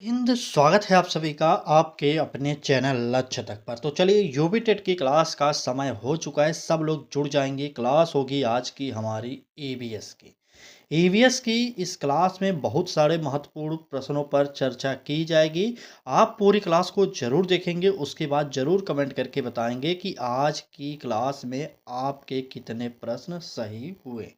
स्वागत है आप सभी का आपके अपने चैनल लक्ष्य तक पर। तो चलिए यूबी टेट की क्लास का समय हो चुका है, सब लोग जुड़ जाएंगे। क्लास होगी आज की हमारी ईवीएस की। ईवीएस की इस क्लास में बहुत सारे महत्वपूर्ण प्रश्नों पर चर्चा की जाएगी। आप पूरी क्लास को जरूर देखेंगे, उसके बाद जरूर कमेंट करके बताएंगे कि आज की क्लास में आपके कितने प्रश्न सही हुए।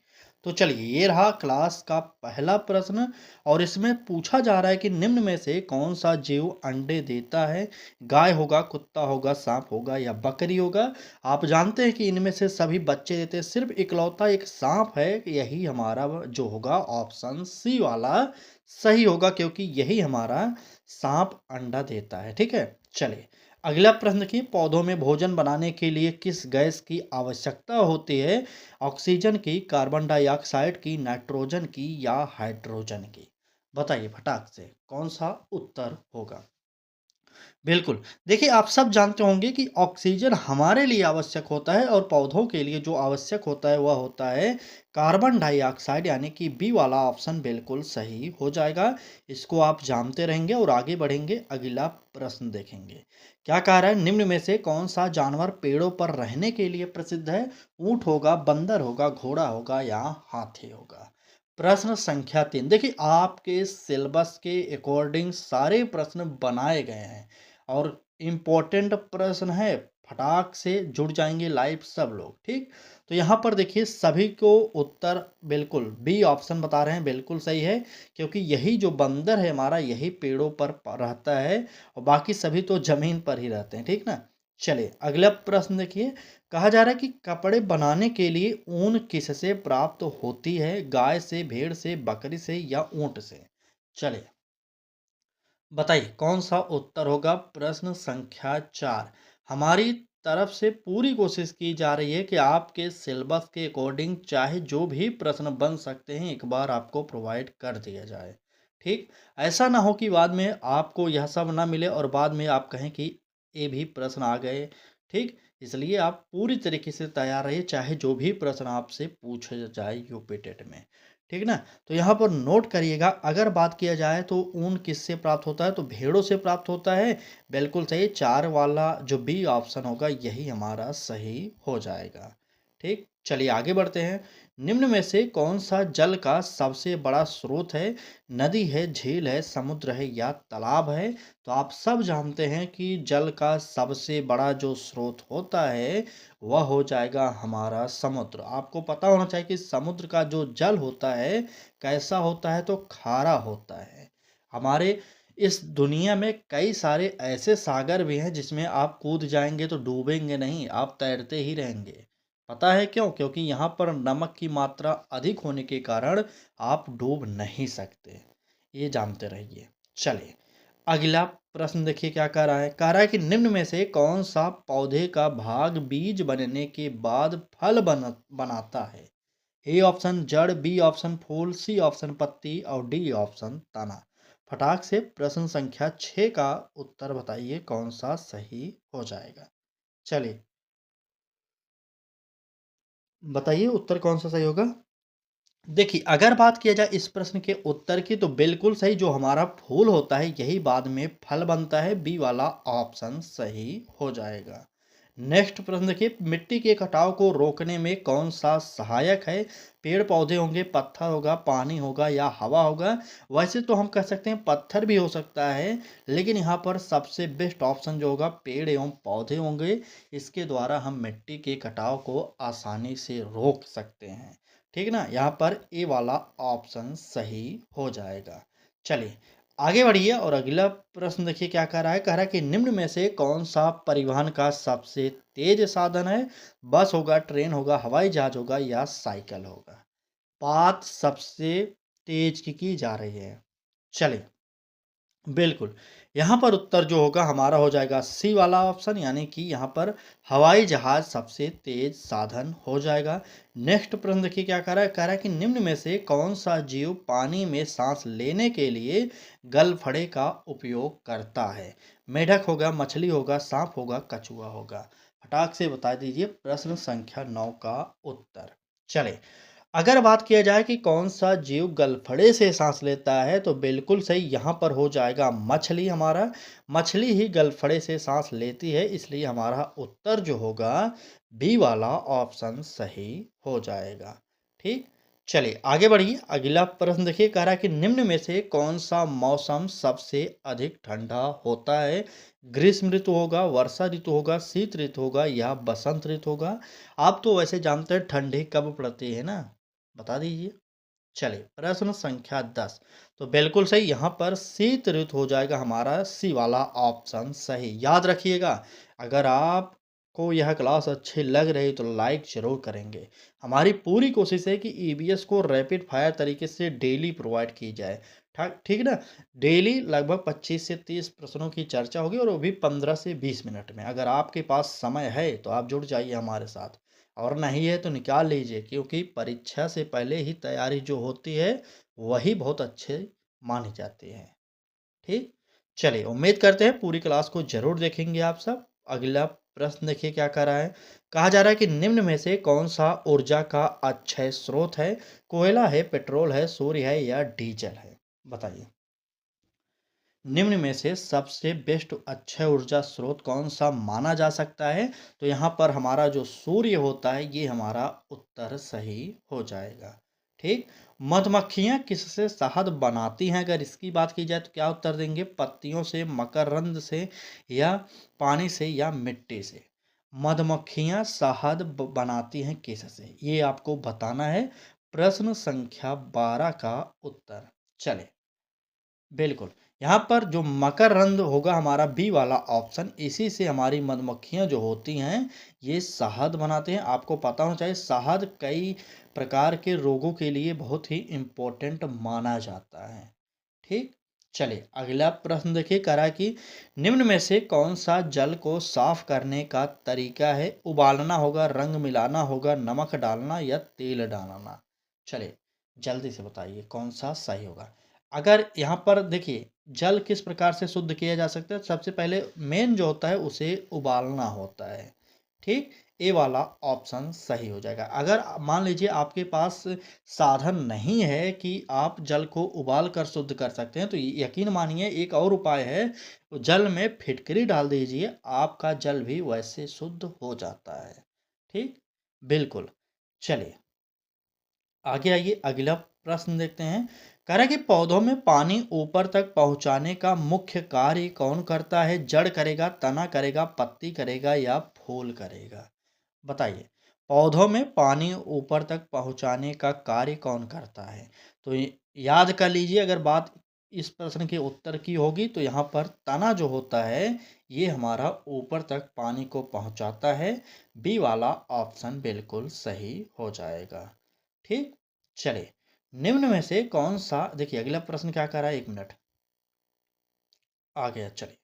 तो चलिए ये रहा क्लास का पहला प्रश्न और इसमें पूछा जा रहा है कि निम्न में से कौन सा जीव अंडे देता है। गाय होगा, कुत्ता होगा, सांप होगा या बकरी होगा। आप जानते हैं कि इनमें से सभी बच्चे देते हैं, सिर्फ इकलौता एक सांप है। यही हमारा जो होगा ऑप्शन सी वाला सही होगा, क्योंकि यही हमारा सांप अंडा देता है। ठीक है, चलिए अगला प्रश्न देखिए, पौधों में भोजन बनाने के लिए किस गैस की आवश्यकता होती है। ऑक्सीजन की, कार्बन डाइऑक्साइड की, नाइट्रोजन की या हाइड्रोजन की। बताइए फटाक से कौन सा उत्तर होगा। बिल्कुल। देखिए आप सब जानते होंगे कि ऑक्सीजन हमारे लिए आवश्यक होता है और पौधों के लिए जो आवश्यक होता है वह होता है कार्बन डाइऑक्साइड, यानी कि बी वाला ऑप्शन बिल्कुल सही हो जाएगा। इसको आप जानते रहेंगे और आगे बढ़ेंगे। अगला प्रश्न देखेंगे, क्या कह रहा है, निम्न में से कौन सा जानवर पेड़ों पर रहने के लिए प्रसिद्ध है। ऊंट होगा, बंदर होगा, घोड़ा होगा या हाथी होगा। प्रश्न संख्या 3, देखिए आपके सिलेबस के अकॉर्डिंग सारे प्रश्न बनाए गए हैं और इम्पोर्टेंट प्रश्न है। फटाक से जुड़ जाएंगे लाइव सब लोग। ठीक, तो यहाँ पर देखिए सभी को उत्तर बिल्कुल बी ऑप्शन बता रहे हैं, बिल्कुल सही है। क्योंकि यही जो बंदर है हमारा, यही पेड़ों पर रहता है और बाकी सभी तो जमीन पर ही रहते हैं। ठीक ना, चलिए अगला प्रश्न देखिए, कहा जा रहा है कि कपड़े बनाने के लिए ऊन किससे प्राप्त होती है। गाय से, भेड़ से, बकरी से या ऊंट से। चलिए बताइए कौन सा उत्तर होगा। प्रश्न संख्या 4, हमारी तरफ से पूरी कोशिश की जा रही है कि आपके सिलेबस के अकॉर्डिंग चाहे जो भी प्रश्न बन सकते हैं एक बार आपको प्रोवाइड कर दिया जाए। ठीक, ऐसा ना हो कि बाद में आपको यह सब ना मिले और बाद में आप कहें कि ये भी प्रश्न आ गए। ठीक, इसलिए आप पूरी तरीके से तैयार रहिए, चाहे जो भी प्रश्न आपसे पूछे जाए यूपी टेट में। ठीक ना, तो यहाँ पर नोट करिएगा। अगर बात किया जाए तो ऊन किससे प्राप्त होता है, तो भेड़ों से प्राप्त होता है। बिल्कुल सही, 4 वाला जो बी ऑप्शन होगा यही हमारा सही हो जाएगा। ठीक, चलिए आगे बढ़ते हैं। निम्न में से कौन सा जल का सबसे बड़ा स्रोत है। नदी है, झील है, समुद्र है या तालाब है। तो आप सब जानते हैं कि जल का सबसे बड़ा जो स्रोत होता है वह हो जाएगा हमारा समुद्र। आपको पता होना चाहिए कि समुद्र का जो जल होता है कैसा होता है, तो खारा होता है। हमारे इस दुनिया में कई सारे ऐसे सागर भी हैं जिसमें आप कूद जाएंगे तो डूबेंगे नहीं, आप तैरते ही रहेंगे। पता है क्यों, क्योंकि यहाँ पर नमक की मात्रा अधिक होने के कारण आप डूब नहीं सकते। ये जानते रहिए। चलिए अगला प्रश्न देखिए क्या कह रहा है। कह रहा है कि निम्न में से कौन सा पौधे का भाग बीज बनने के बाद फल बनाता है। ए ऑप्शन जड़, बी ऑप्शन फूल, सी ऑप्शन पत्ती और डी ऑप्शन तना। फटाक से प्रश्न संख्या 6 का उत्तर बताइए कौन सा सही हो जाएगा। चलिए बताइए उत्तर कौन सा सही होगा। देखिए अगर बात किया जाए इस प्रश्न के उत्तर की, तो बिल्कुल सही, जो हमारा फूल होता है यही बाद में फल बनता है। बी वाला ऑप्शन सही हो जाएगा। नेक्स्ट प्रश्न देखिए, मिट्टी के कटाव को रोकने में कौन सा सहायक है। पेड़ पौधे होंगे, पत्थर होगा, पानी होगा या हवा होगा। वैसे तो हम कह सकते हैं पत्थर भी हो सकता है, लेकिन यहाँ पर सबसे बेस्ट ऑप्शन जो होगा पेड़ एवं पौधे होंगे। इसके द्वारा हम मिट्टी के कटाव को आसानी से रोक सकते हैं। ठीक ना, यहाँ पर ए वाला ऑप्शन सही हो जाएगा। चलिए आगे बढ़िए और अगला प्रश्न देखिए क्या कह रहा है। कह रहा है कि निम्न में से कौन सा परिवहन का सबसे तेज साधन है। बस होगा, ट्रेन होगा, हवाई जहाज होगा या साइकिल होगा। बात सबसे तेज की जा रही है। चलिए बिल्कुल, यहाँ पर उत्तर जो होगा हमारा हो जाएगा सी वाला ऑप्शन, यानी कि यहाँ पर हवाई जहाज सबसे तेज साधन हो जाएगा। नेक्स्ट प्रश्न देखिए क्या कह रहा है। कह रहा है कि निम्न में से कौन सा जीव पानी में सांस लेने के लिए गलफड़े का उपयोग करता है। मेढक होगा, मछली होगा, सांप होगा, कछुआ होगा। फटाक से बता दीजिए प्रश्न संख्या 9 का उत्तर। चले अगर बात किया जाए कि कौन-सा जीव गलफड़े से साँस लेता है, तो बिल्कुल सही यहाँ पर हो जाएगा मछली हमारा। मछली ही गलफड़े से साँस लेती है, इसलिए हमारा उत्तर जो होगा बी वाला ऑप्शन सही हो जाएगा। ठीक? चलिए आगे बढ़िए। अगला प्रश्न देखिए, कह रहा है कि निम्न में से कौन-सा मौसम सबसे अधिक ठंडा होता है? ग्रीष्म ऋतु होगा, वर्षा ऋतु होगा, शीत ऋतु होगा या बसंत ऋतु होगा? आप तो वैसे जानते हैं ठंडी कब पड़ती है ना? बता दीजिए। चलिए प्रश्न संख्या 10। तो बिल्कुल सही, यहाँ पर शीत ऋतु हो जाएगा हमारा सी वाला ऑप्शन सही। याद रखिएगा, अगर आपको यह क्लास अच्छी लग रही तो लाइक ज़रूर करेंगे। हमारी पूरी कोशिश है कि ईवीएस को रैपिड फायर तरीके से डेली प्रोवाइड की जाए। ठीक ना? डेली लगभग 25 से 30 प्रश्नों की चर्चा होगी और वो भी 15 से 20 मिनट में। अगर आपके पास समय है तो आप जुड़ जाइए हमारे साथ, और नहीं है तो निकाल लीजिए, क्योंकि परीक्षा से पहले ही तैयारी जो होती है वही बहुत अच्छे मानी जाती है। ठीक? चलिए उम्मीद करते हैं पूरी क्लास को ज़रूर देखेंगे आप सब। अगला प्रश्न देखिए क्या कह रहा है। कहा जा रहा है कि निम्न में से कौन-सा ऊर्जा का अक्षय स्रोत है? कोयला है, पेट्रोल है, सूर्य है या डीज़ल है? बताइए। निम्न में से सबसे बेस्ट अक्षय ऊर्जा स्रोत कौन-सा माना जा सकता है? तो यहाँ पर हमारा जो सूर्य होता है, ये हमारा उत्तर सही हो जाएगा। ठीक? मधुमक्खियाँ किससे शहद बनाती हैं? अगर इसकी बात की जाए तो क्या उत्तर देंगे? पत्तियों से, मकरंद से या पानी से या मिट्टी से? मधुमक्खियाँ शहद बनाती हैं किससे? ये आपको बताना है। प्रश्न संख्या 12 का उत्तर। चलें। बिल्कुल। यहाँ पर जो मकरंद होगा हमारा बी वाला ऑप्शन, इसी से हमारी मधुमक्खियाँ जो होती हैं, ये शहद बनाते हैं। आपको पता होना चाहिए शहद कई प्रकार के रोगों के लिए बहुत ही इम्पोर्टेंट माना जाता है। ठीक? चलिए अगला प्रश्न देखिए, कह रहा है कि निम्न में से कौन-सा जल को साफ करने का तरीका है? उबालना होगा, रंग मिलाना होगा, नमक डालना या तेल डालना? चलिए, जल्दी से बताइए कौन-सा सही होगा? अगर यहाँ पर देखिए, जल किस प्रकार से शुद्ध किया जा सकता है? सबसे पहले मेन जो होता है उसे उबालना होता है। ठीक? ए वाला ऑप्शन सही हो जाएगा। अगर मान लीजिए आपके पास साधन नहीं है कि आप जल को उबाल कर शुद्ध कर सकते हैं, तो यकीन मानिए एक और उपाय है, जल में फिटकरी डाल दीजिए, आपका जल भी वैसे शुद्ध हो जाता है। ठीक? बिल्कुल। चलिए आगे आइए, अगला प्रश्न देखते हैं। कह रहा है कि पौधों में पानी ऊपर तक पहुंचाने का मुख्य कार्य कौन करता है? जड़ करेगा, तना करेगा, पत्ती करेगा या फूल करेगा? बताइए। पौधों में पानी ऊपर तक पहुंचाने का कार्य कौन करता है? तो याद कर लीजिए, अगर बात इस प्रश्न के उत्तर की होगी तो यहाँ पर तना जो होता है, ये हमारा ऊपर तक पानी को पहुंचाता है। बी वाला ऑप्शन बिल्कुल सही हो जाएगा। ठीक? चलिए, निम्न में से कौन सा, देखिए अगला प्रश्न क्या कर रहा है, 1 मिनट आ गया। चलिए,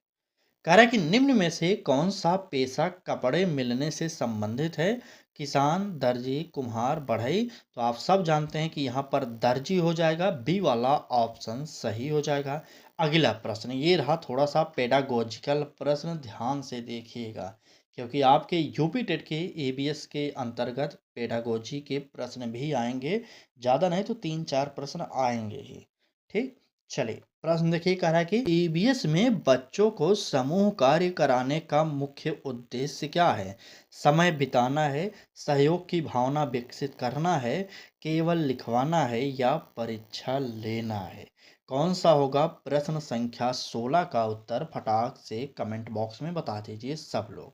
कह रहा है कि निम्न में से कौन सा पेशा कपड़े मिलने से संबंधित है? किसान, दर्जी, कुम्हार, बढ़ई? तो आप सब जानते हैं कि यहाँ पर दर्जी हो जाएगा। बी वाला ऑप्शन सही हो जाएगा। अगला प्रश्न ये रहा थोड़ा सा पेडागोजिकल प्रश्न, ध्यान से देखिएगा, क्योंकि आपके यूपी टेट के एबीएस के अंतर्गत पेडागोजी के प्रश्न भी आएंगे। ज़्यादा नहीं तो 3-4 प्रश्न आएंगे ही। ठीक? चलिए प्रश्न देखिए, कह रहा है कि ईबीएस में बच्चों को समूह कार्य कराने का मुख्य उद्देश्य क्या है? समय बिताना है, सहयोग की भावना विकसित करना है, केवल लिखवाना है या परीक्षा लेना है? कौन सा होगा? प्रश्न संख्या 16 का उत्तर फटाक से कमेंट बॉक्स में बता दीजिए सब लोग।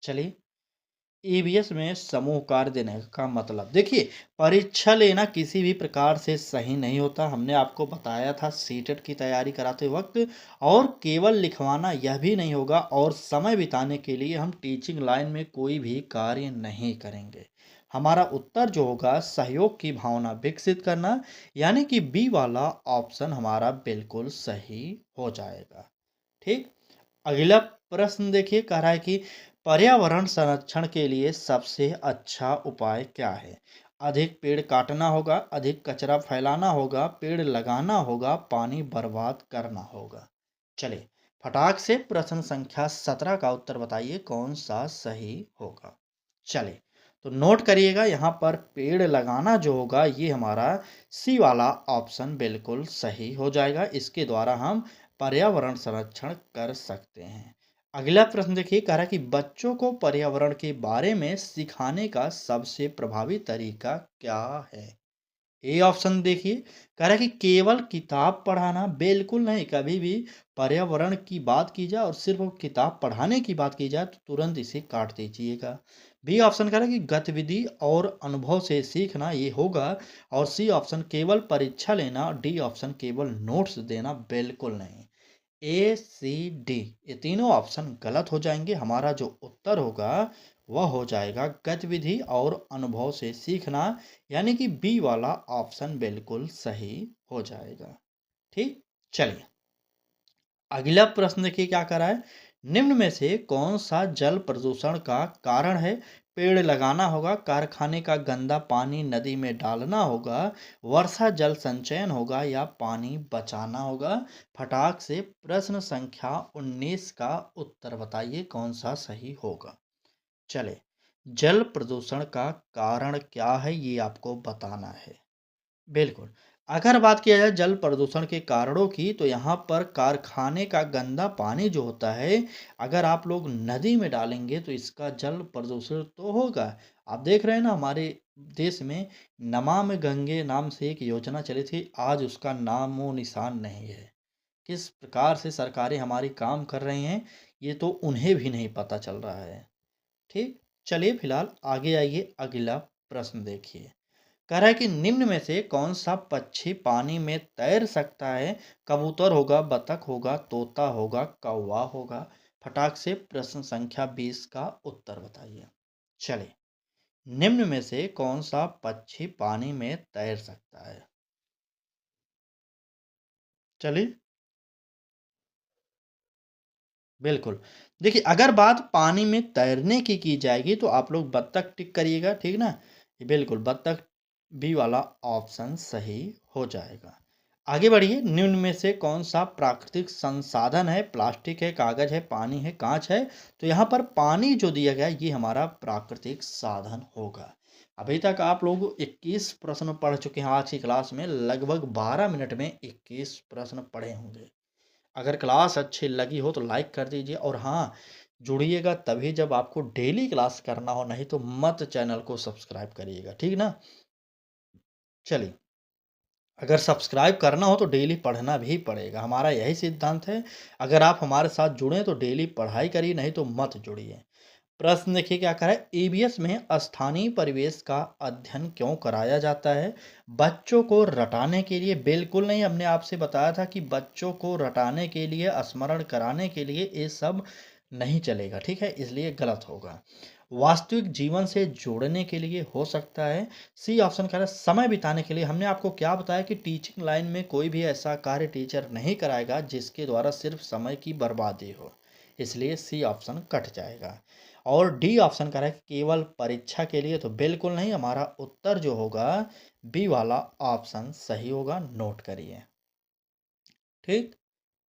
चलिए, ईवीएस में समूह कार्य देने का मतलब देखिए, परीक्षा लेना किसी भी प्रकार से सही नहीं होता। हमने आपको बताया था सीटेट की तैयारी कराते वक्त। और केवल लिखवाना यह भी नहीं होगा, और समय बिताने के लिए हम टीचिंग लाइन में कोई भी कार्य नहीं करेंगे। हमारा उत्तर जो होगा सहयोग की भावना विकसित करना, यानी कि बी वाला ऑप्शन हमारा बिल्कुल सही हो जाएगा। ठीक? अगला प्रश्न देखिए, कह रहा है कि पर्यावरण संरक्षण के लिए सबसे अच्छा उपाय क्या है? अधिक पेड़ काटना होगा, अधिक कचरा फैलाना होगा, पेड़ लगाना होगा, पानी बर्बाद करना होगा? चलिए फटाक से प्रश्न संख्या 17 का उत्तर बताइए कौन सा सही होगा। चलिए, तो नोट करिएगा यहाँ पर पेड़ लगाना जो होगा ये हमारा सी वाला ऑप्शन बिल्कुल सही हो जाएगा। इसके द्वारा हम पर्यावरण संरक्षण कर सकते हैं। अगला प्रश्न देखिए, कह रहा है कि बच्चों को पर्यावरण के बारे में सिखाने का सबसे प्रभावी तरीका क्या है? ए ऑप्शन देखिए, कह रहा है कि केवल किताब पढ़ाना, बिल्कुल नहीं। कभी भी पर्यावरण की बात की जाए और सिर्फ वो किताब पढ़ाने की बात की जाए तो तुरंत इसे काट दीजिएगा। बी ऑप्शन कह रहा है कि गतिविधि और अनुभव से सीखना ये होगा। और सी ऑप्शन केवल परीक्षा लेना। डी ऑप्शन केवल नोट्स देना, बिल्कुल नहीं। ए सी डी ये तीनों ऑप्शन गलत हो जाएंगे। हमारा जो उत्तर होगा वह हो जाएगा गतिविधि और अनुभव से सीखना, यानी कि बी वाला ऑप्शन बिल्कुल सही हो जाएगा। ठीक, चलिए अगला प्रश्न देखिए क्या करा है। निम्न में से कौन सा जल प्रदूषण का कारण है? पेड़ लगाना होगा, कारखाने का गंदा पानी नदी में डालना होगा, वर्षा जल संचयन होगा, या पानी बचाना होगा। फटाक से प्रश्न संख्या 19 का उत्तर बताइए कौन सा सही होगा। चले, जल प्रदूषण का कारण क्या है ये आपको बताना है। बिल्कुल। अगर बात किया जाए जल प्रदूषण के कारणों की, तो यहाँ पर कारखाने का गंदा पानी जो होता है, अगर आप लोग नदी में डालेंगे तो इसका जल प्रदूषण तो होगा। आप देख रहे हैं ना, हमारे देश में नमामि गंगे नाम से एक योजना चली थी, आज उसका नामो निशान नहीं है। किस प्रकार से सरकारें हमारी काम कर रही हैं, ये तो उन्हें भी नहीं पता चल रहा है। ठीक, चलिए फिलहाल आगे आइए, अगला प्रश्न देखिए। कह रहा है कि निम्न में से कौन सा पक्षी पानी में तैर सकता है? कबूतर होगा, बतख होगा, तोता होगा, कौवा होगा। फटाक से प्रश्न संख्या 20 का उत्तर बताइए। चलिए, निम्न में से कौन सा पक्षी पानी में तैर सकता है? चलिए, बिल्कुल। देखिए, अगर बात पानी में तैरने की जाएगी तो आप लोग बत्तख टिक करिएगा, ठीक ना? बिल्कुल, बत्तख बी वाला ऑप्शन सही हो जाएगा। आगे बढ़िए, निम्न में से कौन-सा प्राकृतिक संसाधन है? प्लास्टिक है, कागज़ है, पानी है, काँच है? तो यहाँ पर पानी जो दिया गया है ये हमारा प्राकृतिक साधन होगा। अभी तक आप लोग 21 प्रश्न पढ़ चुके हैं आज की क्लास में, लगभग 12 मिनट में 21 प्रश्न पढ़े होंगे। अगर क्लास अच्छी लगी हो तो लाइक कर दीजिए, और हाँ, जुड़िएगा तभी जब आपको डेली क्लास करना हो, नहीं तो मत चैनल को सब्सक्राइब करिएगा, ठीक ना? चलिए, अगर सब्सक्राइब करना हो तो डेली पढ़ना भी पड़ेगा, हमारा यही सिद्धांत है। अगर आप हमारे साथ जुड़ें तो डेली पढ़ाई करिए, नहीं तो मत जुड़िए। प्रश्न देखिए क्या करा है, ईबीएस में स्थानीय परिवेश का अध्ययन क्यों कराया जाता है? बच्चों को रटाने के लिए? बिल्कुल नहीं। हमने आपसे बताया था कि बच्चों को रटाने के लिए, स्मरण कराने के लिए ये सब नहीं चलेगा, ठीक है, इसलिए गलत होगा। वास्तविक जीवन से जोड़ने के लिए हो सकता है। सी ऑप्शन कह रहा है समय बिताने के लिए। हमने आपको क्या बताया कि टीचिंग लाइन में कोई भी ऐसा कार्य टीचर नहीं कराएगा जिसके द्वारा सिर्फ समय की बर्बादी हो, इसलिए सी ऑप्शन कट जाएगा। और डी ऑप्शन कह रहा है केवल परीक्षा के लिए, तो बिल्कुल नहीं। हमारा उत्तर जो होगा बी वाला ऑप्शन सही होगा, नोट करिए। ठीक,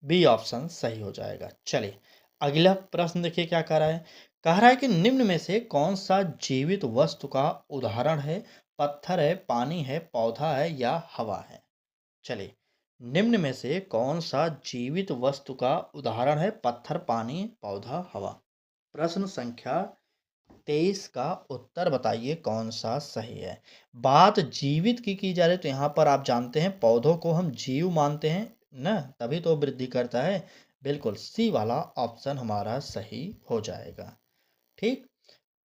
बी ऑप्शन सही हो जाएगा। चलिए अगला प्रश्न देखिए क्या कह रहा है। कह रहा है कि निम्न में से कौन सा जीवित वस्तु का उदाहरण है? पत्थर है, पानी है, पौधा है, या हवा है? चलिए, निम्न में से कौन सा जीवित वस्तु का उदाहरण है? पत्थर, पानी, पौधा, हवा। प्रश्न संख्या 23 का उत्तर बताइए कौन सा सही है। बात जीवित की जा रही है तो यहाँ पर आप जानते हैं पौधों को हम जीव मानते हैं ना, तभी तो वृद्धि करता है। बिल्कुल, सी वाला ऑप्शन हमारा सही हो जाएगा। ठीक,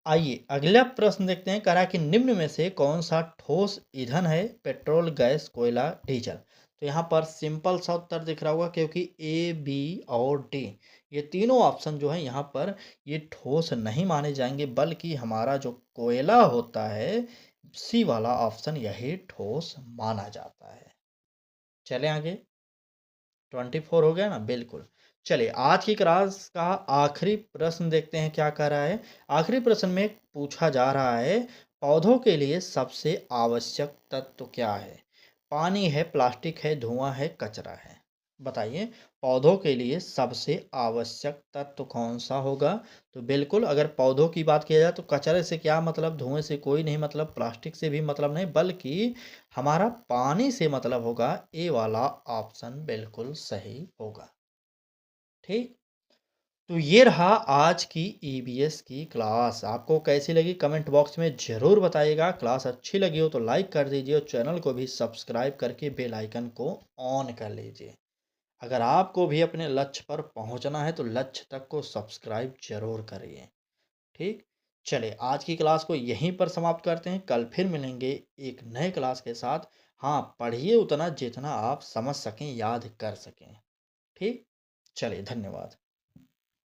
आइए अगला प्रश्न देखते हैं। कह रहा है कि निम्न में से कौन सा ठोस ईंधन है? पेट्रोल, गैस, कोयला, डीजल। तो यहाँ पर सिंपल सा उत्तर दिख रहा होगा, क्योंकि ए, बी और डी ये तीनों ऑप्शन जो है यहाँ पर ये ठोस नहीं माने जाएंगे, बल्कि हमारा जो कोयला होता है, सी वाला ऑप्शन यही ठोस माना जाता है। चले आगे, 24 हो गया ना, बिल्कुल। चलिए आज की क्लास का आखिरी प्रश्न देखते हैं क्या कह रहा है। आखिरी प्रश्न में पूछा जा रहा है, पौधों के लिए सबसे आवश्यक तत्व क्या है? पानी है, प्लास्टिक है, धुआं है, कचरा है। बताइए, पौधों के लिए सबसे आवश्यक तत्व कौन-सा होगा? तो बिल्कुल अगर पौधों की बात किया जाए तो कचरे से क्या मतलब, धुएँ से कोई नहीं मतलब, प्लास्टिक से भी मतलब नहीं, बल्कि हमारा पानी से मतलब होगा। ए वाला ऑप्शन बिल्कुल सही होगा। ठीक? तो ये रहा आज की ईबीएस की क्लास। आपको कैसी लगी कमेंट बॉक्स में ज़रूर बताइएगा। क्लास अच्छी लगी हो तो लाइक कर दीजिए और चैनल को भी सब्सक्राइब करके बेल आइकन को ऑन कर लीजिए। अगर आपको भी अपने लक्ष्य पर पहुंचना है तो लक्ष्य तक को सब्सक्राइब जरूर करिए। ठीक? चलिए आज की क्लास को यहीं पर समाप्त करते हैं। कल फिर मिलेंगे एक नए क्लास के साथ। हाँ, पढ़िए उतना जितना आप समझ सकें, याद कर सकें। ठीक? चलिए धन्यवाद।